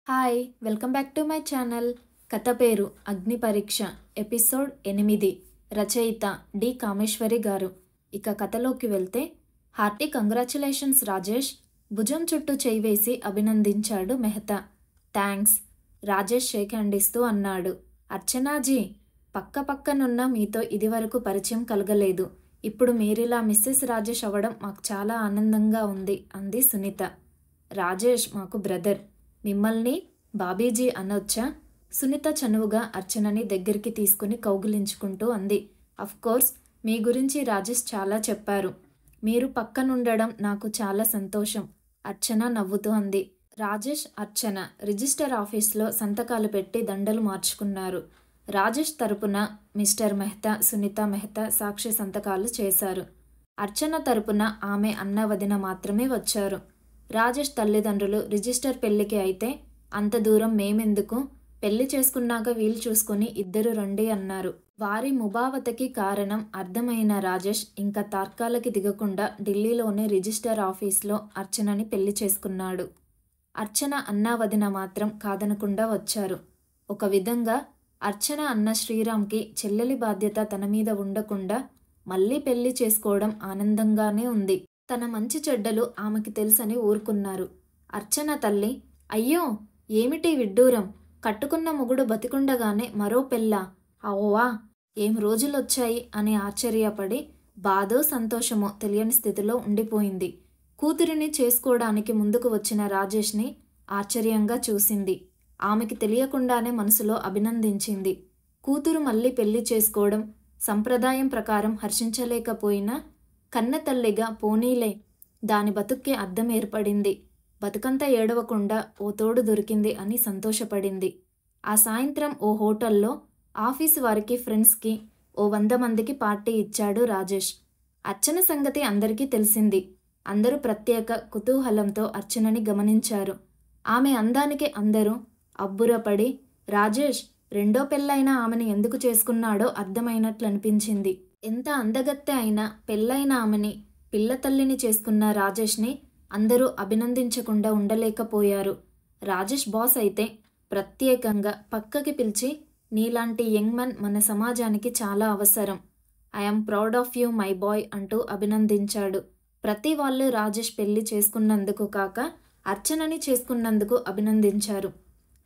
Hi welcome back to my channel. కథ పేరు అగ్ని పరీక్ష, ఎపిసోడ్ 8. రచయిత డి కామేశ్వరి గారు. ఇక కథలోకి వెళ్తే, హార్టీ కంగ్రాచులేషన్స్ రాజేష్. భుజం చుట్టూ చేయి వేసి అభినందించాడు Mehta. Thanks, Rajesh shake hand ఇస్తూ అన్నాడు. అర్చనాజీ, పక్కనున్న మీతో ఇదివరకు పరిచయం కలగలేదు. ఇప్పుడు మీరిలా మిస్సెస్ రాజేష్ అవ్వడం మాకు చాలా ఆనందంగా ఉంది అంది సునీత. రాజేష్ మాకు బ్రదర్, మిమ్మల్ని బాబీజీ అనొచ్చా? సునీత చనువుగా అర్చనని దగ్గరికి తీసుకుని కౌగిలించుకుంటూ అంది. అఫ్కోర్స్, మీ గురించి రాజేష్ చాలా చెప్పారు. మీరు పక్కనుండడం నాకు చాలా సంతోషం, అర్చన నవ్వుతూ అంది. రాజేష్, అర్చన రిజిస్టర్ ఆఫీస్లో సంతకాలు పెట్టి దండలు మార్చుకున్నారు. రాజేష్ తరపున మిస్టర్ మెహతా, సునీత మెహతా సాక్షి సంతకాలు చేశారు. అర్చన తరపున ఆమె అన్న వదిన మాత్రమే వచ్చారు. రాజేష్ తల్లిదండ్రులు రిజిస్టర్ పెళ్లికి అయితే అంత దూరం మేమెందుకు, పెళ్లి చేసుకున్నాక వీలు చూసుకుని ఇద్దరు రండి అన్నారు. వారి ముభావతకి కారణం అర్థమైన రాజేష్ ఇంకా తార్కాలకి దిగకుండా ఢిల్లీలోని రిజిస్టర్ ఆఫీస్లో అర్చనని పెళ్లి చేసుకున్నాడు. అర్చన అన్నా వదిన మాత్రం కాదనకుండా వచ్చారు. ఒక విధంగా అర్చన అన్న శ్రీరామ్కి చెల్లెలి బాధ్యత తన మీద ఉండకుండా మళ్ళీ పెళ్లి చేసుకోవడం ఆనందంగానే ఉంది. తన మంచి చెడ్డలు ఆమెకి తెలుసని ఊరుకున్నారు. అర్చన తల్లి, అయ్యో ఏమిటి విడ్డూరం, కట్టుకున్న మొగుడు బతికుండగానే మరో పెళ్ళా? అవ్వా, ఏం రోజులొచ్చాయి అని ఆశ్చర్యపడి బాధో సంతోషమో తెలియని స్థితిలో ఉండిపోయింది. కూతురిని చేసుకోవడానికి ముందుకు వచ్చిన రాజేష్ని ఆశ్చర్యంగా చూసింది. ఆమెకి తెలియకుండానే మనసులో అభినందించింది. కూతురు మళ్ళీ పెళ్లి చేసుకోవడం సంప్రదాయం ప్రకారం హర్షించలేకపోయినా కన్న తల్లిగా పోనీలే, దాని బతుక్కి అర్థం ఏర్పడింది, బతుకంతా ఏడవకుండా ఓ తోడు దొరికింది అని సంతోషపడింది. ఆ సాయంత్రం ఓ హోటల్లో ఆఫీసు వారికి, ఫ్రెండ్స్కి ఓ 100 మందికి పార్టీ ఇచ్చాడు రాజేష్. అర్చన సంగతి అందరికీ తెలిసింది. అందరూ ప్రత్యేక కుతూహలంతో అర్చనని గమనించారు. ఆమె అందానికి అందరూ అబ్బురపడి రాజేష్ రెండో పెళ్ళైనా ఆమెను ఎందుకు చేసుకున్నాడో అర్థమైనట్లనిపించింది. ఎంత అందగత్తె అయినా పెళ్ళైన ఆమెని, పిల్ల తల్లిని చేసుకున్న రాజేష్ని అందరూ అభినందించకుండా ఉండలేకపోయారు. రాజేష్ బాస్ అయితే ప్రత్యేకంగా పక్కకి పిలిచి, నీలాంటి యంగ్ మ్యాన్ మన సమాజానికి చాలా అవసరం, I'm proud of you my boy అంటూ అభినందించాడు. ప్రతి వాళ్ళు రాజేష్ పెళ్లి చేసుకున్నందుకు కాక అర్చనని చేసుకున్నందుకు అభినందించారు.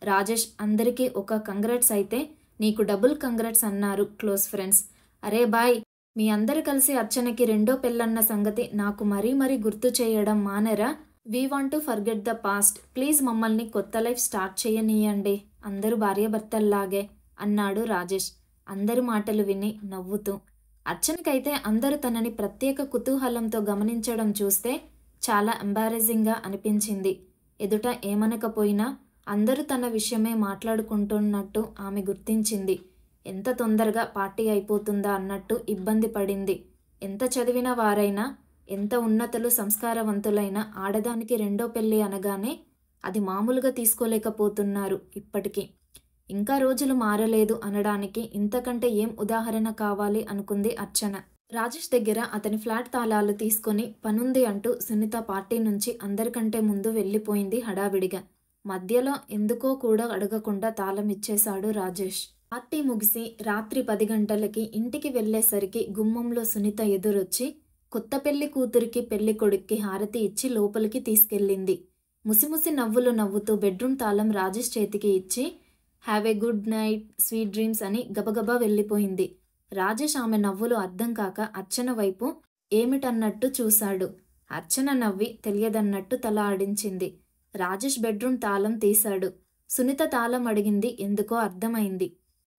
రాజేష్ అందరికీ ఒక కంగ్రాట్స్ అయితే నీకు డబుల్ కంగ్రాట్స్ అన్నారు క్లోజ్ ఫ్రెండ్స్. అరే బాయ్, మీ అందరు కలిసి అర్చనకి రెండో పెళ్ళన్న సంగతి నాకు మరీ గుర్తు చేయడం మానరా? We want to forget the past, please మమ్మల్ని కొత్త లైఫ్ స్టార్ట్ చేయనీయండి, అందరూ భార్యాభర్తల్లాగే అన్నాడు రాజేష్ అందరి మాటలు విని నవ్వుతూ. అర్చనకైతే అందరూ తనని ప్రత్యేక కుతూహలంతో గమనించడం చూస్తే చాలా ఎంబారెసింగ్గా అనిపించింది. ఎదుట ఏమనకపోయినా అందరూ తన విషయమే మాట్లాడుకుంటున్నట్టు ఆమె గుర్తించింది. ఎంత తొందరగా పార్టీ అయిపోతుందా అన్నట్టు ఇబ్బంది పడింది. ఎంత చదివిన వారైనా, ఎంత ఉన్నతులు సంస్కారవంతులైన ఆడదానికి రెండో పెళ్ళి అనగానే అది మామూలుగా తీసుకోలేకపోతున్నారు ఇప్పటికీ. ఇంకా రోజులు మారలేదు అనడానికి ఇంతకంటే ఏం ఉదాహరణ కావాలి అనుకుంది అర్చన. రాజేష్ దగ్గర అతని ఫ్లాట్ తాళాలు తీసుకొని పనుంది అంటూ సునీత పార్టీ నుంచి అందరికంటే ముందు వెళ్ళిపోయింది హడావిడిగా. మధ్యలో ఎందుకో కూడా అడగకుండా తాళం ఇచ్చేశాడు రాజేష్. పార్టీ ముగిసి రాత్రి 10 గంటలకి ఇంటికి వెళ్లేసరికి గుమ్మంలో సునీత ఎదురొచ్చి కొత్త పెళ్లి కూతురికి పెళ్లి కొడుక్కి హారతి ఇచ్చి లోపలికి తీసుకెళ్ళింది. ముసిముసి నవ్వులు నవ్వుతూ బెడ్రూమ్ తాళం రాజేష్ చేతికి ఇచ్చి have a good night, sweet dreams అని గబగబా వెళ్ళిపోయింది. రాజేష్ ఆమె నవ్వులు అర్థం కాక అర్చన వైపు ఏమిటన్నట్టు చూశాడు. అర్చన నవ్వి తెలియదన్నట్టు తల ఆడించింది. రాజేష్ బెడ్రూమ్ తాళం తీశాడు. సునీత తాళం అడిగింది ఎందుకో అర్థమైంది.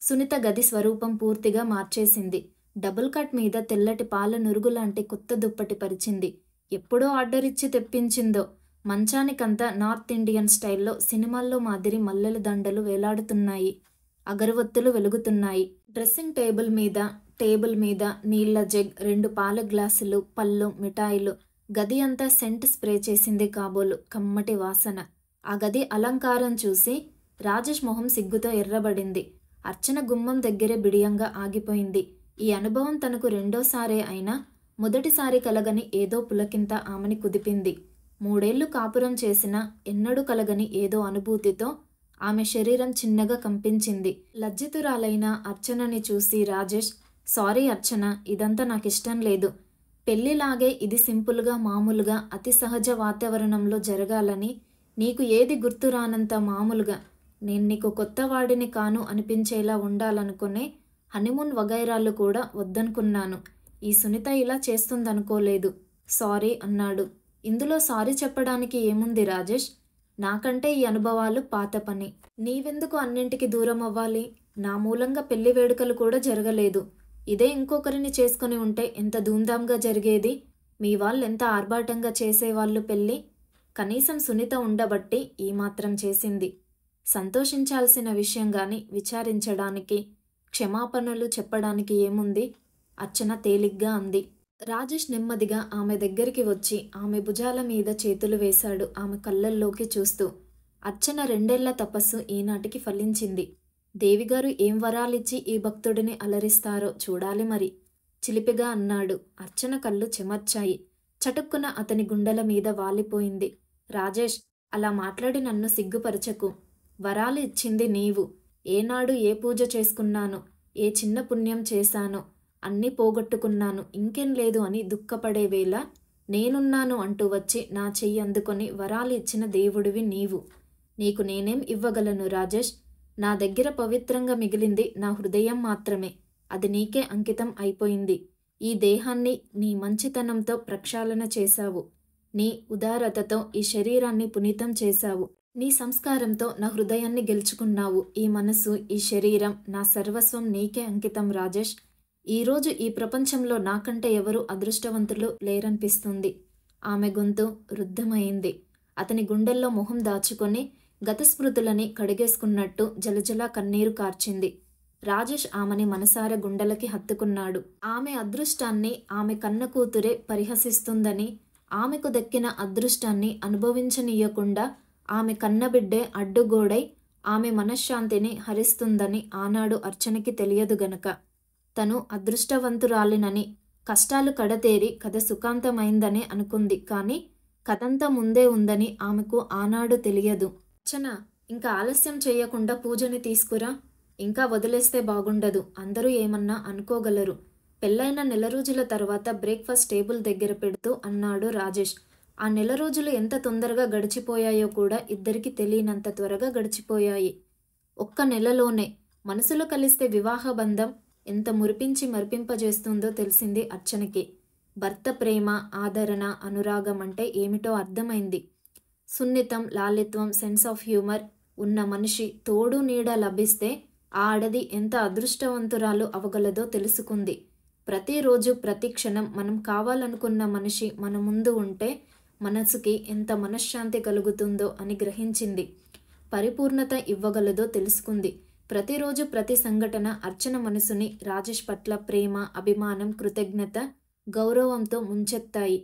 సునీత గది స్వరూపం పూర్తిగా మార్చేసింది. డబుల్ కట్ మీద తెల్లటి పాల నురుగులాంటి కొత్త దుప్పటి పరిచింది. ఎప్పుడో ఆర్డర్ ఇచ్చి తెప్పించిందో. మంచానికంతా నార్త్ ఇండియన్ స్టైల్లో సినిమాల్లో మాదిరి మల్లెల దండలు వేలాడుతున్నాయి. అగరవత్తులు వెలుగుతున్నాయి. డ్రెస్సింగ్ టేబుల్ మీద నీళ్ల జగ్, 2 పాల గ్లాసులు, పళ్ళు, మిఠాయిలు. గది అంతా సెంట్ స్ప్రే చేసింది కాబోలు, కమ్మటి వాసన. ఆ గది అలంకారం చూసి రాజేష్ మొహం సిగ్గుతో ఎర్రబడింది. అర్చన గుమ్మం దగ్గరే బిడియంగా ఆగిపోయింది. ఈ అనుభవం తనకు రెండోసారే అయినా మొదటిసారి కలగని ఏదో పులకింత ఆమెని కుదిపింది. 3 ఏళ్లు కాపురం చేసినా ఎన్నడూ కలగని ఏదో అనుభూతితో ఆమె శరీరం చిన్నగా కంపించింది. లజ్జితురాలైన అర్చనని చూసి రాజేష్, సారీ అర్చన, ఇదంతా నాకిష్టం లేదు. పెళ్లిలాగే ఇది సింపుల్గా, మామూలుగా, అతి సహజ వాతావరణంలో జరగాలని, నీకు ఏది గుర్తు రానంత మామూలుగా, నేను నీకు కొత్తవాడిని కాను అనిపించేలా ఉండాలనుకునే హనీమూన్ వగైరాలు కూడా వద్దనుకున్నాను. ఈ సునీత ఇలా చేస్తుందనుకోలేదు. సారీ అన్నాడు. ఇందులో సారీ చెప్పడానికి ఏముంది రాజేష్? నాకంటే ఈ అనుభవాలు పాత పని. నీవెందుకు అన్నింటికి దూరం అవ్వాలి? నా మూలంగా పెళ్లి వేడుకలు కూడా జరగలేదు. ఇదే ఇంకొకరిని చేసుకుని ఉంటే ఎంత ధూమ్ధామ్గా జరిగేది. మీ వాళ్ళు ఎంత ఆర్భాటంగా చేసేవాళ్ళు పెళ్ళి. కనీసం సునీత ఉండబట్టి ఈ మాత్రం చేసింది. సంతోషించాల్సిన విషయం గాని విచారించడానికి, క్షమాపణలు చెప్పడానికి ఏముంది? అర్చన తేలిగ్గా అంది. రాజేష్ నెమ్మదిగా ఆమె దగ్గరికి వచ్చి ఆమె భుజాల మీద చేతులు వేశాడు, ఆమె కళ్ళల్లోకి చూస్తూ. అర్చన 2 ఏళ్ల తపస్సు ఈనాటికి ఫలించింది. దేవిగారు ఏం వరాలిచ్చి ఈ భక్తుడిని అలరిస్తారో చూడాలి మరి, చిలిపిగా అన్నాడు. అర్చన కళ్ళు చెమర్చాయి. చటుక్కున అతని గుండెల మీద వాలిపోయింది. రాజేష్, అలా మాట్లాడి నన్ను సిగ్గుపరచకు. వరాలు ఇచ్చింది నీవు. ఏనాడు ఏ పూజ చేసుకున్నాను, ఏ చిన్న పుణ్యం చేశానో అన్నీ పోగొట్టుకున్నాను, ఇంకేం లేదు అని దుఃఖపడే వేళ నేనున్నాను అంటూ వచ్చి నా చెయ్యి అందుకొని వరాలు ఇచ్చిన దేవుడివి నీవు. నీకు నేనేం ఇవ్వగలను రాజేష్? నా దగ్గర పవిత్రంగా మిగిలింది నా హృదయం మాత్రమే. అది నీకే అంకితం అయిపోయింది. ఈ దేహాన్ని నీ మంచితనంతో ప్రక్షాళన చేశావు. నీ ఉదారతతో ఈ శరీరాన్ని పునీతం చేశావు. నీ సంస్కారంతో నా హృదయాన్ని గెలుచుకున్నావు. ఈ మనసు, ఈ శరీరం, నా సర్వస్వం నీకే అంకితం రాజేష్. ఈరోజు ఈ ప్రపంచంలో నాకంటే ఎవరు అదృష్టవంతులు లేరనిపిస్తుంది. ఆమె గొంతు రుద్ధమైంది. అతని గుండెల్లో మొహం దాచుకొని గత స్మృతులని కడిగేసుకున్నట్టు జలజలా కన్నీరు కార్చింది. రాజేష్ ఆమెని మనసారా గుండెలకి హత్తుకున్నాడు. ఆమె అదృష్టాన్ని ఆమె కన్న కూతురే పరిహసిస్తుందని, ఆమెకు దక్కిన అదృష్టాన్ని అనుభవించనీయకుండా ఆమె కన్నబిడ్డే అడ్డుగోడై ఆమె మనశ్శాంతిని హరిస్తుందని ఆనాడు అర్చనకి తెలియదు గనక. తను అదృష్టవంతురాలినని, కష్టాలు కడతేరి కథ సుఖాంతమైందని అనుకుంది. కానీ కథంతా ముందే ఉందని ఆమెకు ఆనాడు తెలియదు. అర్చన, ఇంకా ఆలస్యం చేయకుండా పూజని తీసుకురా. ఇంకా వదిలేస్తే బాగుండదు. అందరూ ఏమన్నా అనుకోగలరు. పెళ్ళైన నెల రోజుల తర్వాత బ్రేక్ఫాస్ట్ టేబుల్ దగ్గర పెడుతూ అన్నాడు రాజేష్. ఆ నెల రోజులు ఎంత తొందరగా గడిచిపోయాయో కూడా ఇద్దరికి తెలియనంత త్వరగా గడిచిపోయాయి. ఒక్క నెలలోనే మనసులో కలిస్తే వివాహ బంధం ఎంత మురిపించి మరిపింపజేస్తుందో తెలిసింది అర్చనకి. భర్త ప్రేమ, ఆదరణ, అనురాగం అంటే ఏమిటో అర్థమైంది. సున్నితం, లాలిత్వం, సెన్స్ ఆఫ్ హ్యూమర్ ఉన్న మనిషి తోడు నీడ లభిస్తే ఆ ఆడది ఎంత అదృష్టవంతురాలు అవగలదో తెలుసుకుంది. ప్రతిరోజు, ప్రతి క్షణం మనం కావాలనుకున్న మనిషి మన ముందు ఉంటే మనసుకి ఎంత మనశ్శాంతి కలుగుతుందో అని గ్రహించింది. పరిపూర్ణత ఇవ్వగలదో తెలుసుకుంది. ప్రతిరోజు, ప్రతి సంఘటన అర్చన మనసుని రాజేష్ పట్ల ప్రేమ, అభిమానం, కృతజ్ఞత, గౌరవంతో ముంచెత్తాయి.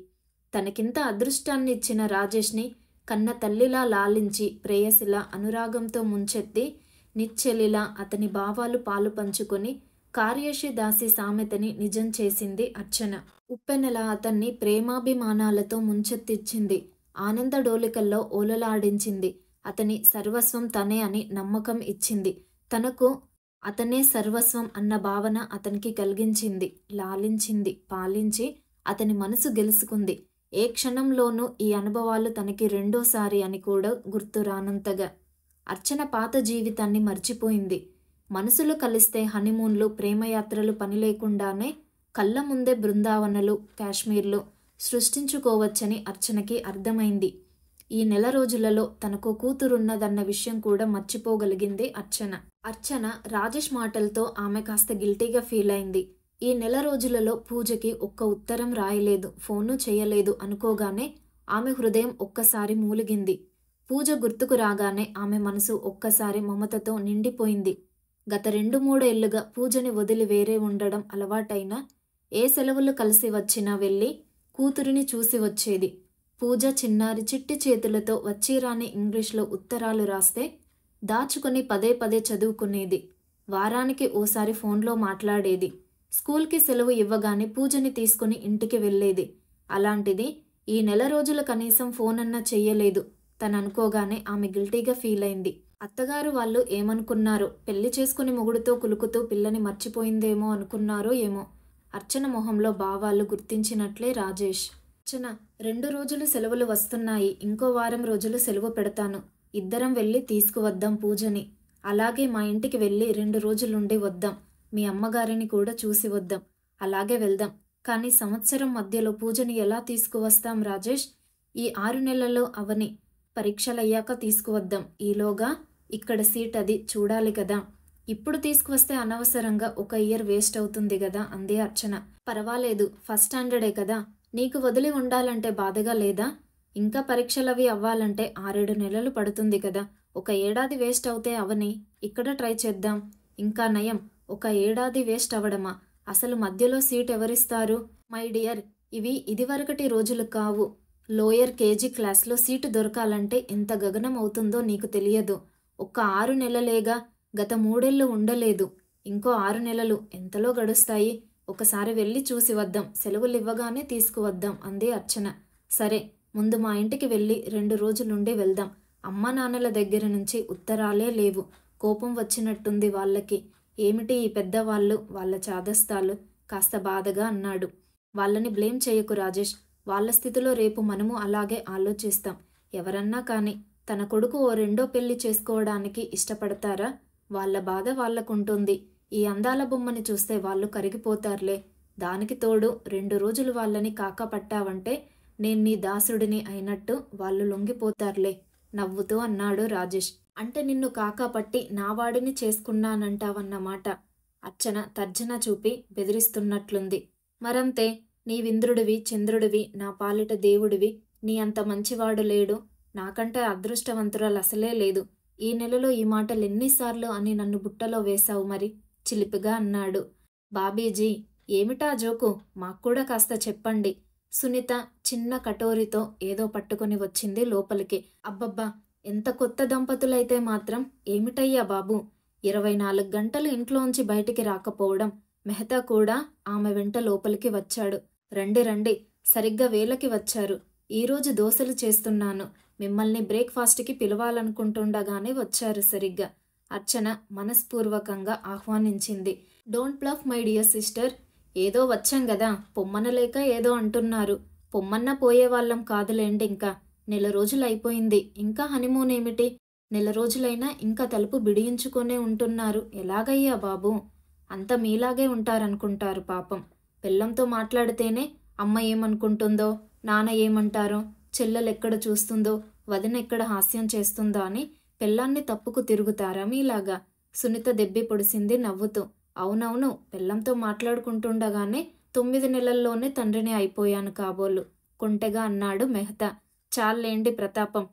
తనకింత అదృష్టాన్ని ఇచ్చిన రాజేష్ని కన్న తల్లిలా లాలించి, ప్రేయసిలా అనురాగంతో ముంచెత్తి, నిచ్చెలిలా అతని భావాలు పాలు పంచుకొని కార్యశి దాసి సామెతని నిజం చేసింది అర్చన. ఉప్పెనెలా అతన్ని ప్రేమాభిమానాలతో ముంచెత్తిచ్చింది. ఆనంద డోలికల్లో ఓలలాడించింది. అతని సర్వస్వం తనే అని నమ్మకం ఇచ్చింది. తనకు అతనే సర్వస్వం అన్న భావన అతనికి కలిగించింది. లాలించింది, పాలించి అతని మనసు గెలుచుకుంది. ఏ క్షణంలోనూ ఈ అనుభవాలు తనకి రెండోసారి అని కూడా గుర్తు రానంతగా. అర్చన పాత జీవితాన్ని మర్చిపోయింది. మనసులు కలిస్తే హనీమూన్లు, ప్రేమయాత్రలు పని లేకుండానే కళ్ళ ముందే బృందావనలు, కాశ్మీర్లు సృష్టించుకోవచ్చని అర్చనకి అర్థమైంది. ఈ నెల రోజులలో తనకు కూతురున్నదన్న విషయం కూడా మర్చిపోగలిగింది అర్చన. రాజేష్ మాటలతో ఆమె కాస్త గిల్టీగా ఫీల్ అయింది. ఈ నెల రోజులలో పూజకి ఒక్క ఉత్తరం రాయలేదు, ఫోను చేయలేదు అనుకోగానే ఆమె హృదయం ఒక్కసారి మూలిగింది. పూజ గుర్తుకు రాగానే ఆమె మనసు ఒక్కసారి మమతతో నిండిపోయింది. గత 2-3 ఏళ్లుగా పూజని వదిలి వేరే ఉండడం అలవాటైనా ఏ సెలవులు కలిసి వచ్చినా వెళ్ళి కూతురిని చూసి వచ్చేది. పూజ చిన్నారి చిట్టి చేతులతో వచ్చిరాని ఇంగ్లీష్లో ఉత్తరాలు రాస్తే దాచుకొని పదే పదే చదువుకునేది. వారానికి ఓసారి ఫోన్లో మాట్లాడేది. స్కూల్కి సెలవు ఇవ్వగానే పూజని తీసుకుని ఇంటికి వెళ్ళేది. అలాంటిది ఈ నెల రోజులు కనీసం ఫోన్ అన్నా చెయ్యలేదు. తను అనుకోగానే ఆమె గిల్టీగా ఫీల్ అయింది. అత్తగారు వాళ్ళు ఏమనుకున్నారు? పెళ్లి చేసుకుని మొగుడుతో కులుకుతూ పిల్లని మర్చిపోయిందేమో అనుకున్నారో ఏమో! అర్చన మొహంలో భావాలు గుర్తించినట్లే రాజేష్. అర్చన, 2 రోజులు సెలవులు వస్తున్నాయి. ఇంకో వారం రోజులు సెలవు పెడతాను. ఇద్దరం వెళ్ళి తీసుకువద్దాం పూజని. అలాగే మా ఇంటికి వెళ్ళి 2 రోజులుండి వద్దాం. మీ అమ్మగారిని కూడా చూసి వద్దాం. అలాగే వెళ్దాం. కానీ సంవత్సరం మధ్యలో పూజని ఎలా తీసుకువస్తాం రాజేష్? ఈ 6 నెలల్లో అవని. పరీక్షలయ్యాక తీసుకువద్దాం. ఈలోగా ఇక్కడ సీట్ అది చూడాలి కదా! ఇప్పుడు తీసుకువస్తే అనవసరంగా 1 ఇయర్ వేస్ట్ అవుతుంది గదా అంది అర్చన. పర్వాలేదు, ఫస్ట్ స్టాండర్డే కదా! నీకు వదిలి ఉండాలంటే బాధగా లేదా? ఇంకా పరీక్షలవి అవ్వాలంటే 6-7 నెలలు పడుతుంది కదా! 1 ఏడాది వేస్ట్ అవుతే అవని. ఇక్కడ ట్రై చేద్దాం. ఇంకా నయం, 1 ఏడాది వేస్ట్ అవ్వడమా? అసలు మధ్యలో సీట్ ఎవరిస్తారు? మై డియర్, ఇవి ఇదివరకటి రోజులు కావు. లోయర్ కేజీ క్లాస్లో సీటు దొరకాలంటే ఎంత గగనం అవుతుందో నీకు తెలియదు. ఒక్క 6 నెలలేగా, గత 3 ఏళ్ళు ఉండలేదు. ఇంకో 6 నెలలు ఎంతలో గడుస్తాయి? ఒకసారి వెళ్ళి చూసి వద్దాం. సెలవులివ్వగానే తీసుకువద్దాం అంది అర్చన. సరే, ముందు మా ఇంటికి వెళ్ళి 2 రోజులుండి వెళ్దాం. అమ్మా నాన్నల దగ్గర నుంచి ఉత్తరాలే లేవు. కోపం వచ్చినట్టుంది వాళ్ళకి. ఏమిటి ఈ పెద్దవాళ్ళు, వాళ్ళ చాదస్తాలు? కాస్త బాధగా అన్నాడు. వాళ్ళని బ్లేమ్ చేయకు రాజేష్. వాళ్ళ స్థితిలో రేపు మనము అలాగే ఆలోచిస్తాం. ఎవరన్నా కానీ తన కొడుకు ఓ రెండో పెళ్లి చేసుకోవడానికి ఇష్టపడతారా? వాళ్ళ బాధ వాళ్ళకుంటుంది. ఈ అందాల బొమ్మని చూస్తే వాళ్ళు కరిగిపోతారులే. దానికి తోడు 2 రోజులు వాళ్ళని కాకపట్టావంటే నేను నీ దాసుడిని అయినట్టు వాళ్ళు లొంగిపోతారులే నవ్వుతూ అన్నాడు రాజేష్. అంటే నిన్ను కాకాపట్టి నావాడిని చేసుకున్నానంటావన్నమాట. అర్చన తర్జన చూపి బెదిరిస్తున్నట్లుంది. మరంతే, నీవింద్రుడివి చంద్రుడివి, నా పాలిట దేవుడివి. నీ అంత మంచివాడు లేడు. నాకంటే అదృష్టవంతురాలసలే లేదు. ఈ నెలలో ఈ మాటలెన్నిసార్లు అని నన్ను బుట్టలో వేశావు మరి? చిలిపిగా అన్నాడు. బాబీజీ, ఏమిటా జోకు? మాక్కూడా కాస్త చెప్పండి. సునీత చిన్న కటోరితో ఏదో పట్టుకొని వచ్చింది లోపలికి. అబ్బబ్బా, ఎంత కొత్త దంపతులైతే మాత్రం ఏమిటయ్యా బాబు! 24 గంటలు ఇంట్లోంచి బయటికి రాకపోవడం. మెహతా కూడా ఆమె వెంట లోపలికి వచ్చాడు. రండి రండి, సరిగ్గా వేళకి వచ్చారు. ఈరోజు దోశలు చేస్తున్నాను. మిమ్మల్ని బ్రేక్ఫాస్ట్కి పిలవాలనుకుంటుండగానే వచ్చారు సరిగ్గా. అర్చన మనస్పూర్వకంగా ఆహ్వానించింది. Don't bluff my dear sister. ఏదో వచ్చాం గదా, పొమ్మనలేక ఏదో అంటున్నారు. పొమ్మన్నా పోయేవాళ్ళం కాదులేండి. ఇంకా 4 రోజులైపోయింది. ఇంకా హనీమూన్ ఏమిటి? 4 రోజులైనా ఇంకా తలుపు బిడించుకొనే ఉంటున్నారు. ఎలాగయ్యా బాబూ? అంత మీలాగే ఉంటారనుకుంటారు పాపం. పెళ్ళంతో మాట్లాడితేనే అమ్మ ఏమనుకుంటుందో, నాన్న ఏమంటారో, చెల్లెలెక్కడ చూస్తుందో, వదిన ఎక్కడ హాస్యం చేస్తుందో అని పెళ్ళాన్ని తప్పుకు తిరుగుతారా మీలాగా? సునీత దెబ్బి పొడిసింది నవ్వుతూ. అవునవును, పెళ్ళంతో మాట్లాడుకుంటుండగానే 9 నెలల్లోనే తండ్రిని అయిపోయాను కాబోలు కొంటెగా అన్నాడు మెహతా. చాలేండి ప్రతాపం.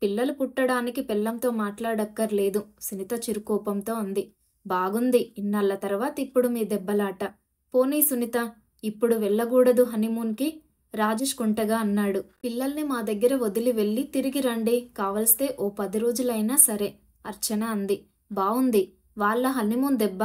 పిల్లలు పుట్టడానికి పెళ్ళంతో మాట్లాడక్కర్లేదు, సునీత చిరుకోపంతో అంది. బాగుంది, ఇన్నాళ్ల తర్వాత ఇప్పుడు మీ దెబ్బలాట. పోనీ సునీత, ఇప్పుడు వెళ్ళకూడదు హనీమూన్కి? రాజేష్ కుంటగా అన్నాడు. పిల్లల్ని మా దగ్గర వదిలి వెళ్ళి తిరిగి రండి. కావలిస్తే ఓ 10 రోజులైనా సరే, అర్చన అంది. బావుంది. వాళ్ళ హనీమూన్ దెబ్బ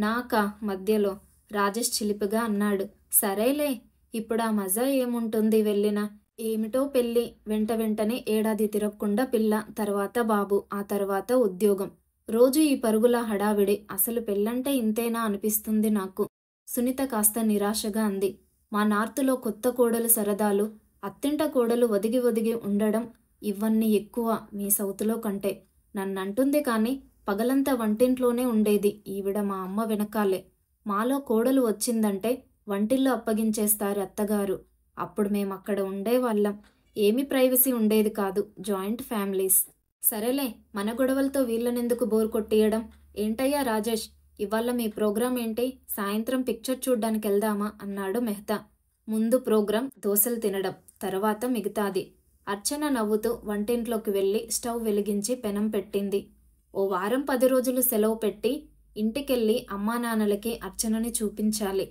నాకా మధ్యలో? రాజేష్ చిలిపిగా అన్నాడు. సరేలే, ఇప్పుడు ఆ మజా ఏముంటుంది వెళ్ళినా? ఏమిటో పెళ్ళి, వెంటనే ఏడాది తిరగకుండా పిల్ల, తర్వాత బాబు, ఆ తర్వాత ఉద్యోగం. రోజు ఈ పరుగుల హడావిడి. అసలు పెళ్ళంటే ఇంతేనా అనిపిస్తుంది నాకు. సునీత కాస్త నిరాశగా అంది. మా నార్తులో కొత్త కోడలు సరదాలు, అత్తింట కోడలు ఒదిగి ఒదిగి ఉండడం ఇవన్నీ ఎక్కువ మీ సౌతులో కంటే. నన్నంటుంది కానీ పగలంతా వంటింట్లోనే ఉండేది ఈవిడ మా అమ్మ వెనకాలే. మాలో కోడలు వచ్చిందంటే వంటిల్లు అప్పగించేస్తారు అత్తగారు. అప్పుడు మేమక్కడ ఉండేవాళ్ళం. ఏమీ ప్రైవసీ ఉండేది కాదు. Joint families. సరేలే, మన గొడవలతో వీళ్ళనెందుకు బోర్ కొట్టియడం? ఏంటయ్యా రాజేష్, ఇవాళ మీ ప్రోగ్రాం ఏంటి? సాయంత్రం పిక్చర్ చూడ్డానికి వెళ్దామా అన్నాడు మెహతా. ముందు ప్రోగ్రాం దోశలు తినడం, తర్వాత మిగతాది. అర్చన నవ్వుతూ వంటింట్లోకి వెళ్ళి స్టవ్ వెలిగించి పెనం పెట్టింది. ఓ వారం 10 రోజులు సెలవు పెట్టి ఇంటికెళ్ళి అమ్మా నాన్నలకి అర్చనని చూపించాలి.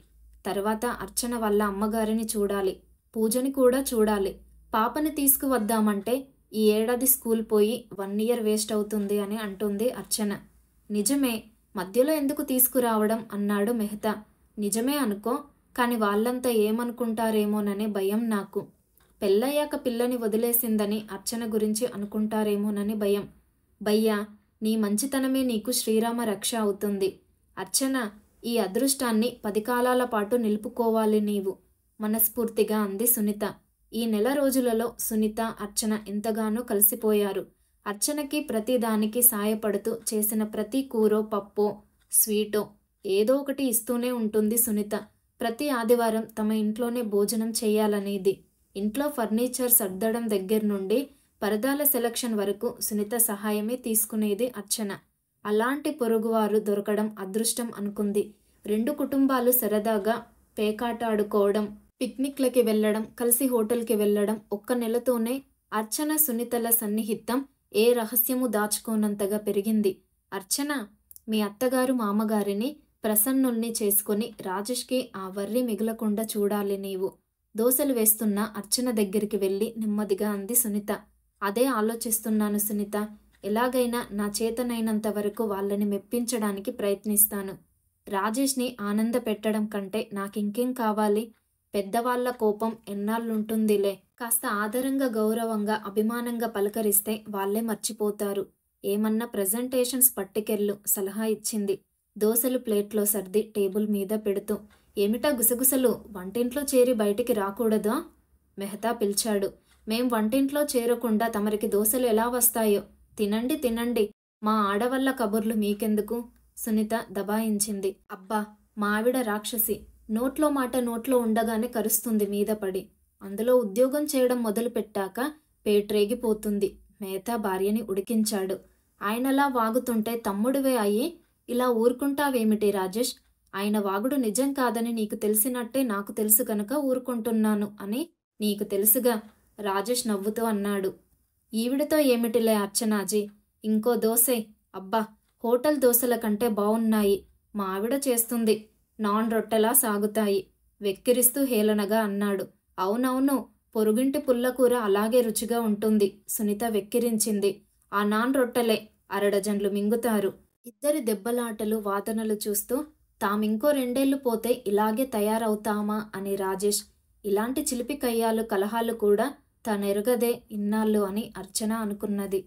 తర్వాత అర్చన వాళ్ళ అమ్మగారిని చూడాలి. పూజని కూడా చూడాలి. పాపని తీసుకువద్దామంటే ఈ ఏడాది స్కూల్ పోయి 1 ఇయర్ వేస్ట్ అవుతుంది అని అంటుంది అర్చన. నిజమే, మధ్యలో ఎందుకు తీసుకురావడం అన్నాడు మెహతా. నిజమే అనుకో, కాని వాళ్ళంతా ఏమనుకుంటారేమోననే భయం నాకు. పెళ్ళయ్యాక పిల్లని వదిలేసిందని అర్చన గురించి అనుకుంటారేమోనని భయం. భయ్యా, నీ మంచితనమే నీకు శ్రీరామ రక్ష అవుతుంది. అర్చన, ఈ అదృష్టాన్ని 10 కాలాల పాటు నిలుపుకోవాలి నీవు మనస్ఫూర్తిగా అంది సునీత. ఈ నెల రోజులలో సునీత, అర్చన ఎంతగానో కలిసిపోయారు. అర్చనకి ప్రతిదానికి సాయపడుతూ చేసిన ప్రతి కూరో, పప్పో, స్వీటో ఏదో ఒకటి ఇస్తూనే ఉంటుంది సునీత. ప్రతి ఆదివారం తమ ఇంట్లోనే భోజనం చేయాలనేది. ఇంట్లో ఫర్నిచర్ సర్దడం దగ్గర నుండి పరదాల సెలక్షన్ వరకు సునీత సహాయమే తీసుకునేది అర్చన. అలాంటి పొరుగువారు దొరకడం అదృష్టం అనుకుంది. 2 కుటుంబాలు సరదాగా పేకాట ఆడుకోవడం, పిక్నిక్లకి వెళ్ళడం, కలిసి హోటల్కి వెళ్ళడం. ఒక్క నెలతోనే అర్చన సునీతల సన్నిహితం ఏ రహస్యము దాచుకోనంతగా పెరిగింది. అర్చన, మీ అత్తగారు మామగారిని ప్రసన్నుల్ని చేసుకుని రాజేష్కి ఆ వర్రి మిగలకుండా చూడాలి నీవు. దోశలు వేస్తున్న అర్చన దగ్గరికి వెళ్ళి నెమ్మదిగా అంది సునీత. అదే ఆలోచిస్తున్నాను సునీత. ఎలాగైనా నా చేతనైనంత వరకు వాళ్ళని మెప్పించడానికి ప్రయత్నిస్తాను. రాజేష్ని ఆనంద పెట్టడం కంటే నాకింకేం కావాలి? పెద్దవాళ్ల కోపం ఎన్నాళ్ళుంటుందిలే. కాస్త ఆదరంగా, గౌరవంగా, అభిమానంగా పలకరిస్తే వాళ్లే మర్చిపోతారు. ఏమన్నా ప్రజెంటేషన్స్ పట్టుకెళ్ళు సలహా ఇచ్చింది. దోశలు ప్లేట్లో సర్ది టేబుల్ మీద పెడుతూ. ఏమిటా గుసగుసలు? వంటింట్లో చేరి బయటికి రాకూడదా? మెహతా పిలిచాడు. మేం వంటింట్లో చేరకుండా తమరికి దోశలు ఎలా వస్తాయో? తినండి తినండి, మా ఆడవల్ల కబుర్లు మీకెందుకు? సునీత దబాయించింది. అబ్బా, మా ఆవిడ రాక్షసి. నోట్లో మాట నోట్లో ఉండగానే కరుస్తుంది మీద పడి. అందులో ఉద్యోగం చేయడం మొదలుపెట్టాక పేట్రేగిపోతుంది. మెహతా భార్యని ఉడికించాడు. ఆయనలా వాగుతుంటే తమ్ముడివే అయ్యి ఇలా ఊరుకుంటావేమిటి రాజేష్? ఆయన వాగుడు నిజం కాదని నీకు తెలిసినట్టే నాకు తెలుసు కనుక ఊరుకుంటున్నాను అని నీకు తెలుసుగా? రాజేష్ నవ్వుతూ అన్నాడు. ఈవిడతో ఏమిటిలే అర్చనాజీ, ఇంకో దోసే. అబ్బా, హోటల్ దోశల కంటే బావున్నాయి. మా ఆవిడ చేస్తుంది. నాన్ రొట్టెలా సాగుతాయి వెక్కిరిస్తూ హేళనగా అన్నాడు. అవునవును, పొరుగింటి పుల్లకూర అలాగే రుచిగా ఉంటుంది సునీత వెక్కిరించింది. ఆ నాన్ రొట్టెలే 6 డజన్లు మింగుతారు. ఇద్దరి దెబ్బలాటలు, వాదనలు చూస్తూ తామింకో 2 ఏళ్లు పోతే ఇలాగే తయారవుతామా అని రాజేష్. ఇలాంటి చిలిపి కయ్యాలు, కలహాలు కూడా తనెరగదే ఇన్నాళ్ళు అని అర్చన అనుకున్నది.